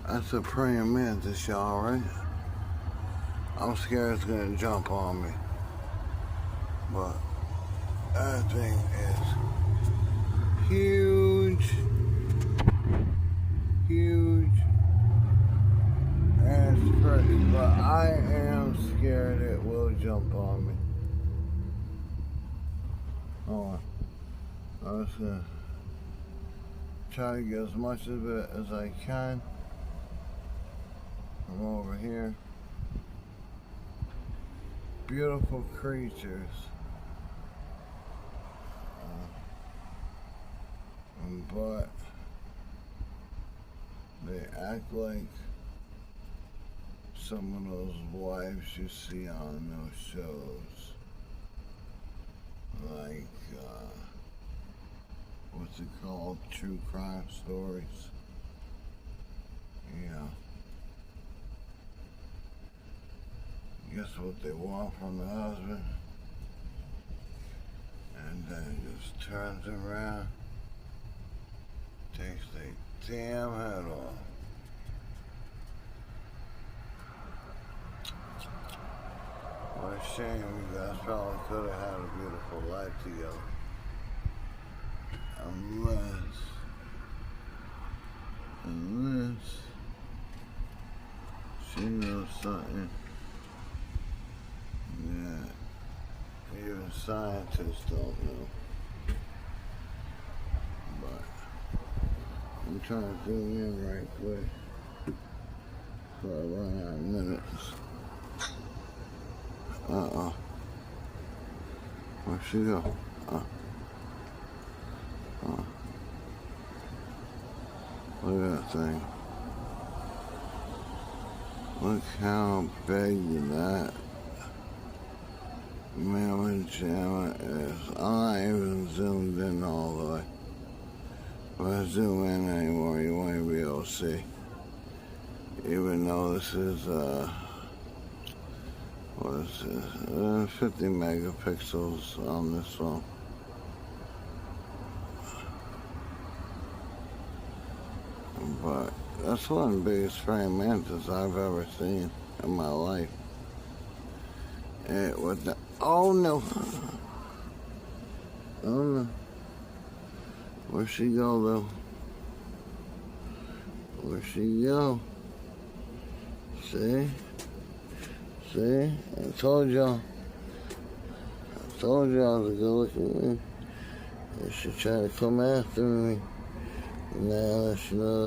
That's a praying mantis, y'all, right? I'm scared it's gonna jump on me. But that thing is huge. Huge. And it's pretty. But I am scared it will jump on me. Hold on. I'm just gonna try to get as much of it as I can from over here. Beautiful creatures. But they act like some of those wives you see on those shows. Like, what's it called? True crime stories. You know. Guess what they want from the husband? And then just turns around, takes their damn head off. What a shame, you guys probably could have had a beautiful life together. Unless she knows something that even scientists don't know. But I'm trying to zoom in right quick before I run out of minutes. Where'd she go? Look at that thing. Look how big that mammoth jamma is. I'm not even zoomed in all the way. If I zoom in anymore, you won't be able to see. Even though this is, what is this? 50 megapixels on this one. But that's one of the biggest praying mantis I've ever seen in my life. And with the, oh no. Oh no. Where'd she go though? Where'd she go? See? See? I told y'all. I told y'all to go look at me. They should try to come after me. Now she knows.